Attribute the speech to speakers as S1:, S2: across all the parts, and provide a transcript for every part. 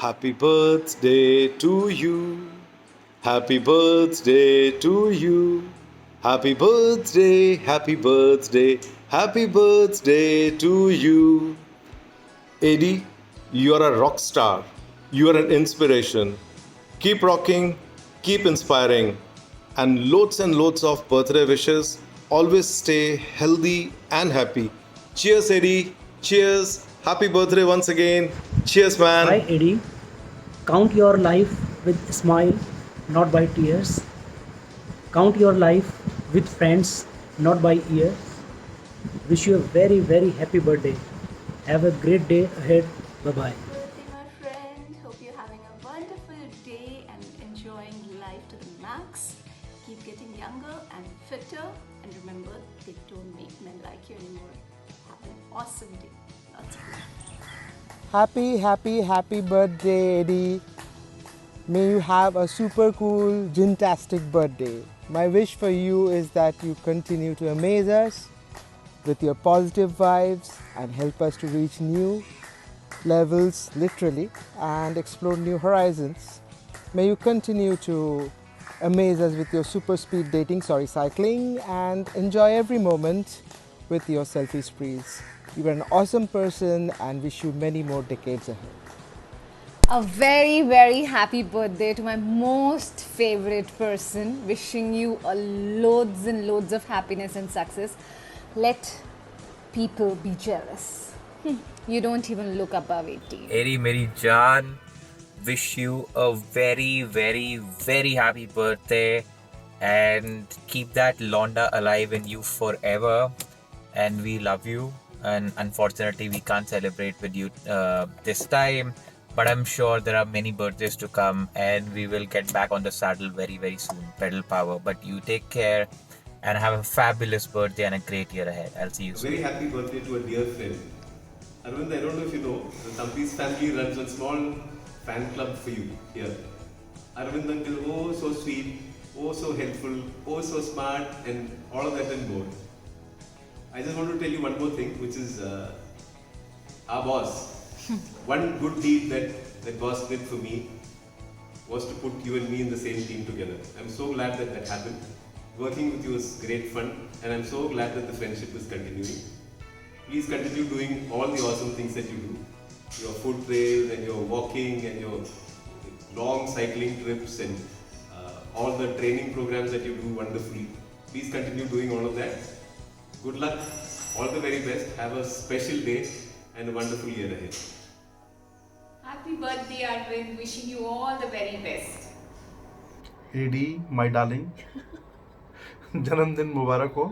S1: Happy birthday to you. Happy birthday to you. Happy birthday, happy birthday, happy birthday to you. Eddie, you are a rock star. You are an inspiration. Keep rocking, keep inspiring, and loads of birthday wishes. Always stay healthy and happy. Cheers, Eddie. Cheers. Happy birthday once again. Cheers,
S2: Hi
S1: man.
S2: Eddie, count your life with smile, not by tears. Count your life with friends, not by years. Wish you a very very happy birthday. Have a great day ahead. Bye bye.
S3: Happy birthday, my friend. Hope you're having a wonderful day and enjoying life to the max. Keep getting younger and fitter. And remember, they don't make men like you anymore. Have an awesome day. Lots of love.
S4: Happy birthday, Eddie. May you have a super cool, gymtastic birthday. My wish for you is that you continue to amaze us with your positive vibes and help us to reach new levels, literally, and explore new horizons. May you continue to amaze us with your super speed cycling, and enjoy every moment with your selfie sprees. You are an awesome person and wish you many more decades ahead.
S5: A very, very happy birthday to my most favorite person. Wishing you a loads and loads of happiness and success. Let people be jealous. You don't even look above 18.
S6: Eri Meri Jaan, wish you a very, very, very happy birthday and keep that Londa alive in you forever. And we love you. And unfortunately, we can't celebrate with you this time. But I'm sure there are many birthdays to come, and we will get back on the saddle very, very soon. Pedal power. But you take care and have a fabulous birthday and a great year ahead. I'll see you soon.
S7: Very happy birthday to a dear friend. Arvind, I don't know if you know, the Thampi's family runs a small fan club for you here. Arvind uncle, oh so sweet, oh so helpful, oh so smart, and all of that and more. I just want to tell you one more thing, which is our boss. One good deed that boss did for me was to put you and me in the same team together. I'm so glad that happened. Working with you was great fun, and I'm so glad that the friendship is continuing. Please continue doing all the awesome things that you do. Your food trails and your walking and your long cycling trips and all the training programs that you do wonderfully. Please continue doing all of that. Good luck, all the very best. Have a special day and a wonderful year ahead.
S8: Happy birthday, Arvind. Wishing you all the very best.
S9: Eddie my darling, जन्मदिन मुबारक हो।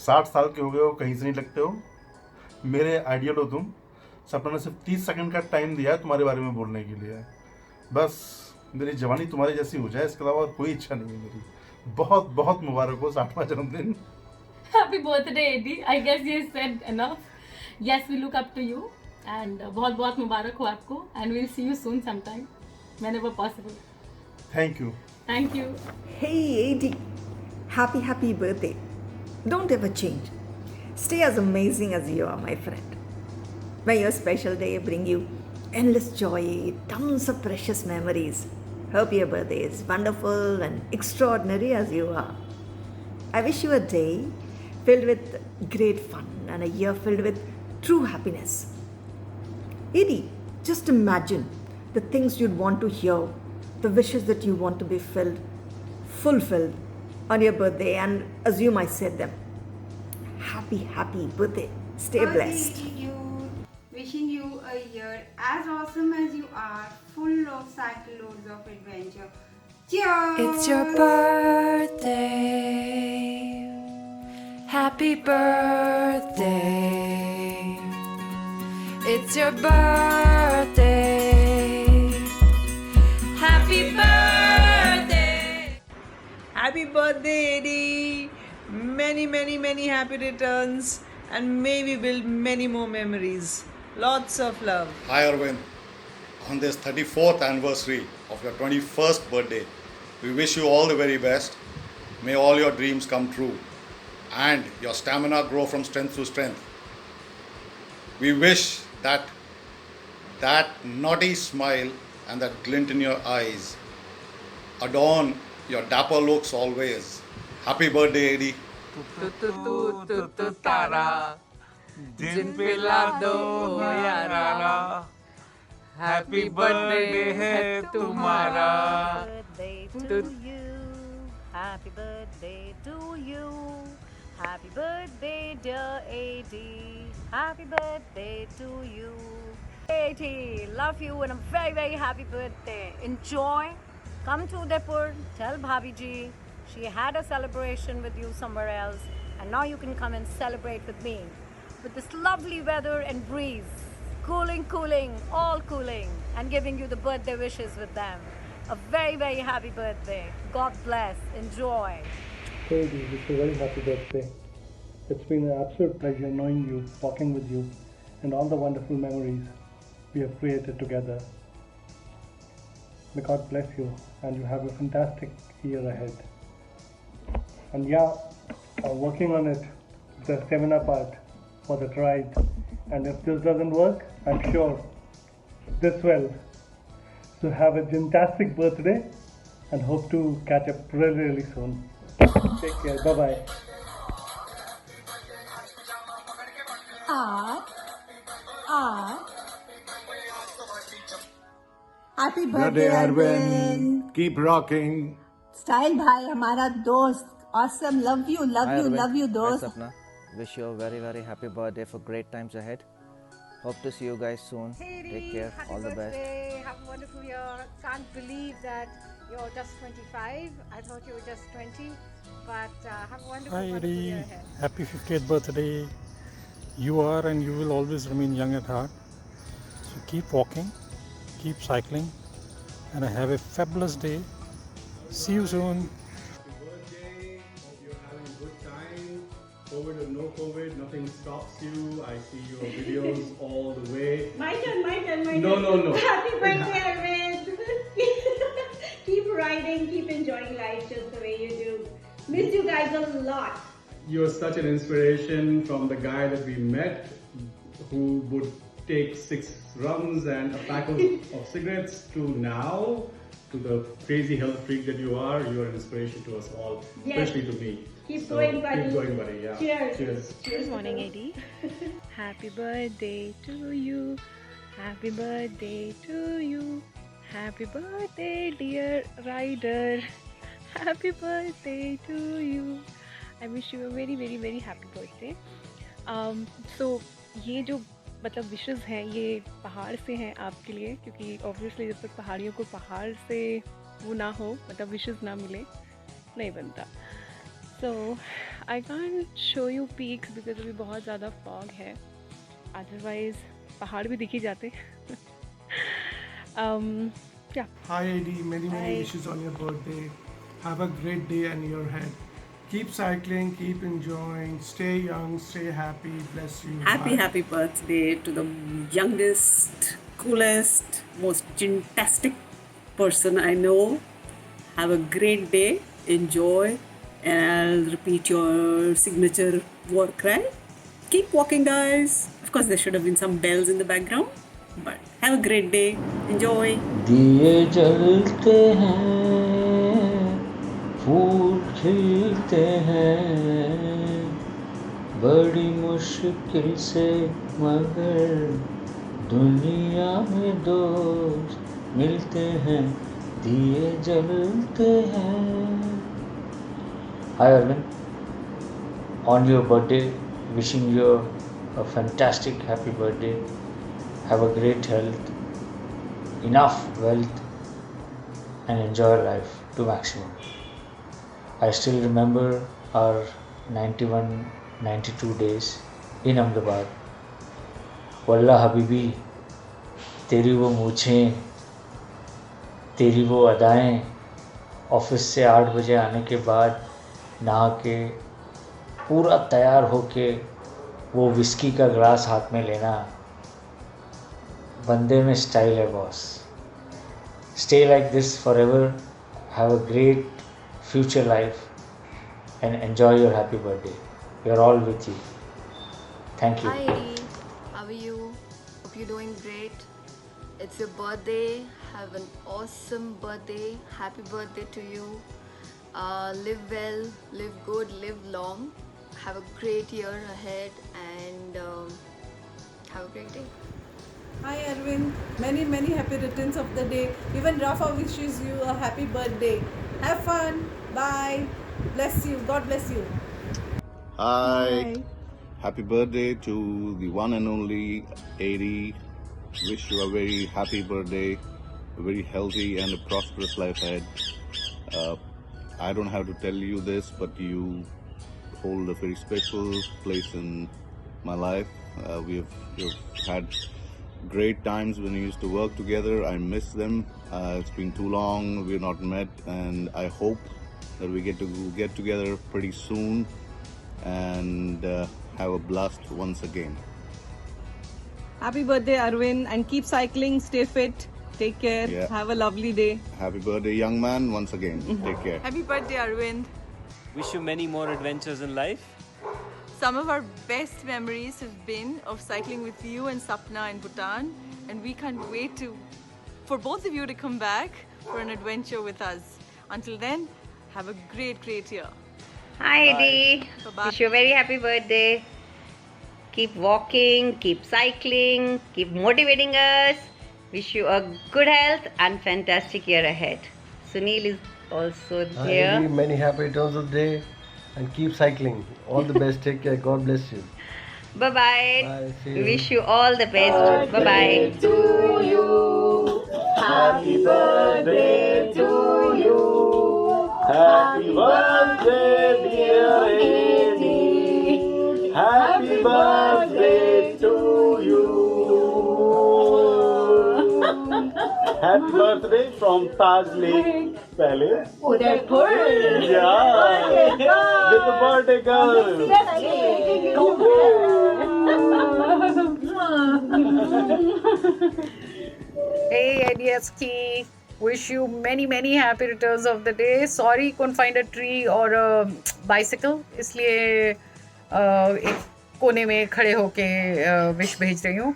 S9: 60 साल के हो गए हो, कहीं से नहीं लगते हो। मेरे आइडियल हो तुम। सपना ने सिर्फ 30 सेकंड का टाइम दिया है तुम्हारे बारे में बोलने के लिए। बस मेरी जवानी तुम्हारी जैसी हो जाए, इसके अलावा और कोई इच्छा नहीं है मेरी। बहुत बहुत मुबारक हो 60वां जन्मदिन।
S8: Happy birthday, Eddie. I guess you said enough. Yes, we look up to you. And बहुत बहुत मुबारक हो आपको. And we'll see you soon sometime. Whenever possible.
S9: Thank you.
S8: Thank you.
S10: Hey, AD. Happy birthday. Don't ever change. Stay as amazing as you are, my friend. May your special day bring you endless joy, tons of precious memories. Hope your birthday is wonderful and extraordinary as you are. I wish you a day filled with great fun and a year filled with true happiness. Edie, just imagine the things you'd want to hear, the wishes that you want to be fulfilled on your birthday, and assume I said them. Happy birthday. Stay blessed.
S11: Wishing you a year as awesome as you are, full of cycle loads of adventure. Cheers!
S12: It's your birthday. Happy birthday. It's your birthday. Happy birthday.
S13: Happy birthday, Eddie. Many happy returns, and may we build many more memories. Lots of love.
S14: Hi Arvind, on this 34th anniversary of your 21st birthday, we wish you all the very best. May all your dreams come true and your stamina grow from strength to strength. We wish that that naughty smile and that glint in your eyes adorn your dapper looks always. Happy birthday, Eddie.
S15: तारा जिन पे ला दो यारा happy birthday है तुम्हारा
S16: to you. Happy birthday to you. Happy birthday, dear AD. Happy birthday to you. AD, love you and a very, very happy birthday. Enjoy. Come to Udaipur. Tell Bhabhi ji she had a celebration with you somewhere else, and now you can come and celebrate with me. With this lovely weather and breeze. Cooling, all cooling, and giving you the birthday wishes with them. A very, very happy birthday. God bless. Enjoy.
S17: Katie, wish you a very happy birthday. It's been an absolute pleasure knowing you, walking with you, and all the wonderful memories we have created together. May God bless you, and you have a fantastic year ahead. And yeah, I'm working on it, the seminar part for the ride. And if this doesn't work, I'm sure this will. So have a fantastic birthday and hope to catch up really, really soon. Take care. Bye-bye.
S18: Happy birthday Arvind.
S19: Keep rocking.
S18: Style भाई हमारा दोस्त. Awesome. Love you दोस्त.
S20: Hi Sapna. Wish you a very, very happy birthday for great times ahead. Hope to see you guys soon. Take care. All the best.
S21: Have a wonderful year. Can't believe that you're just 25. I thought you were just 20. But have a wonderful, wonderful year ahead.
S22: Happy 50th birthday. You are and you will always remain young at heart. So keep walking, keep cycling, and have a fabulous day. See you soon.
S23: COVID or no COVID, nothing stops you. I see your videos all the way.
S24: My turn.
S23: No.
S24: Happy birthday, Arvind. Keep riding, keep enjoying life just the way you do. Miss you guys a lot.
S23: You're such an inspiration from the guy that we met who would take 6 rums and a pack of cigarettes to now, to the crazy health freak that you are. You're an inspiration to us all, especially to me.
S24: Keep going, buddy.
S23: Keep going, buddy. Yeah. Cheers.
S25: Good morning, Eddie. Happy birthday to you. Happy birthday to you. Happy birthday, dear rider. Happy birthday to you. I wish you a very, very, very happy birthday. So ये जो मतलब wishes हैं ये पहाड़ से हैं आपके लिए, क्योंकि ऑब्वियसली जब तक पहाड़ियों को पहाड़ से वो ना हो, मतलब विशेस ना मिले, नहीं बनता. So I can't show you peaks because अभी बहुत ज़्यादा fog है. Otherwise पहाड़ भी दिख ही जाते. Yeah.
S26: Hi Eddie, many wishes on your birthday. Have a great day and year ahead. Keep cycling, keep enjoying, stay young, stay happy, bless you.
S27: Happy birthday to the youngest, coolest, most fantastic person I know. Have a great day, enjoy, and I'll repeat your signature war cry. Keep walking, guys. Of course, there should have been some bells in the background, but have a great day, enjoy.
S28: दिए जलते हैं, फूल खिलते हैं, बड़ी मुश्किल से मगर दुनिया में दोस्त मिलते हैं, दिए जलते हैं. Hi Arvind, on your birthday, wishing you a fantastic happy birthday. Have a great health, enough wealth, and enjoy life to maximum. I still remember our 91-92 days in Ahmedabad. Wallah Habibi, तेरी वो मूछें, तेरी वो अदाएं, office से 8 बजे आने के बाद नहा के पूरा तैयार होके वो विस्की का ग्लास हाथ में लेना, बंदे में स्टाइल है boss. Stay like this forever, have a great future life and enjoy your happy birthday. We are all with you. Thank you.
S29: Hi Eddie, how are you? Hope you're doing great.
S1: It's your birthday. Have an awesome birthday. Happy birthday to you. Live well, live good, live long. Have a great year ahead and have a great day.
S2: Hi Arvind, many happy returns of the day. Even Rafa wishes you a happy birthday. Have fun. Bye. Bless you. God bless you.
S14: Hi. Happy birthday to the one and only AD. Wish you a very happy birthday, a very healthy and a prosperous life ahead. I don't have to tell you this, but you hold a very special place in my life. We've had great times when we used to work together. I miss them. It's been too long, we've not met, and I hope that we get together pretty soon and have a blast once again.
S2: Happy birthday Arvind and keep cycling, stay fit, take care,
S14: Yeah.
S2: have a lovely day.
S14: Happy birthday, young man, once again. Take care.
S2: Happy birthday Arvind.
S15: Wish you many more adventures in life.
S2: Some of our best memories have been of cycling with you and Sapna in Bhutan, and we can't wait for both of you to come back for an adventure with us. Until then, have a great year.
S3: Hi Eddie.
S2: Bye-bye.
S3: Wish you a very happy birthday. Keep walking, keep cycling, keep motivating us. Wish you a good health and fantastic year ahead. Sunil is also there.
S4: Hi, many happy returns of the day and keep cycling. All the best. Take care. God bless you.
S3: Bye-bye.
S4: Bye. See you.
S3: Wish you all the best. Bye-bye.
S12: To you, happy birthday to you, happy birthday dear Eddie, happy birthday to you.
S23: Happy birthday from Taj Lake Palace.
S12: Udaipur.
S23: Yeah. With the birthday girl.
S5: Hey ADSK, wish you many happy returns of the day. Sorry couldn't find a tree or a bicycle, इसलिए एक कोने में खड़े होके wish भेज रही हूँ.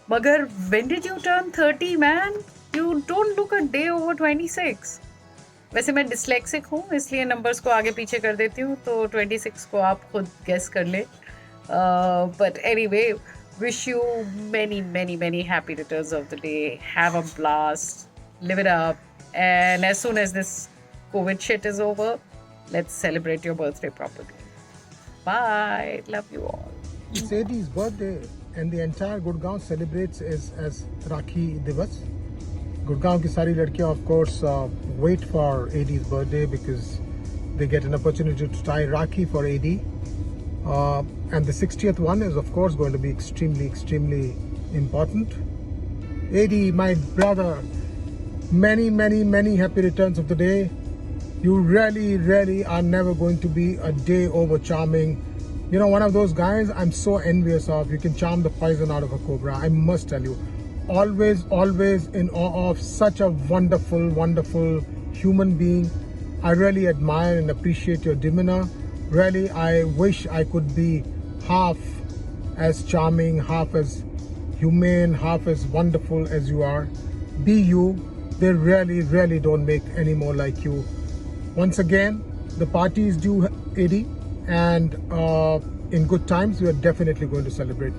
S5: मगर when did you turn 30 man? You don't look a day over 26. वैसे मैं dyslexic हूँ इसलिए numbers को आगे पीछे कर देती हूँ तो 26 को आप खुद guess कर ले. But anyway, wish you many happy returns of the day. Have a blast, live it up, and as soon as this COVID shit is over, let's celebrate your birthday properly. Bye. Love you all.
S6: It's Eddie's birthday and the entire Gurgaon celebrates as Rakhi Divas. Gurgaon ki sari ladkiyan of course wait for Eddie's birthday because they get an opportunity to tie Rakhi for Eddie. And the 60th one is of course going to be extremely important. Eddie, my brother, many happy returns of the day. You really are never going to be a day over charming. You know, one of those guys I'm so envious of. You can charm the poison out of a cobra, I must tell you. Always in awe of such a wonderful human being. I really admire and appreciate your demeanor. Really, I wish I could be half as charming, half as humane, half as wonderful as you are. Be you. They really don't make any more like you. Once again, the party is due, Eddie, and in good times we are definitely going to celebrate.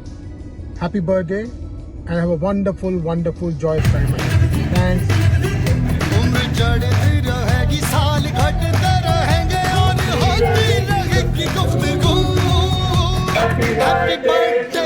S6: Happy birthday and have a wonderful joyous time. Thanks.
S12: Happy birthday.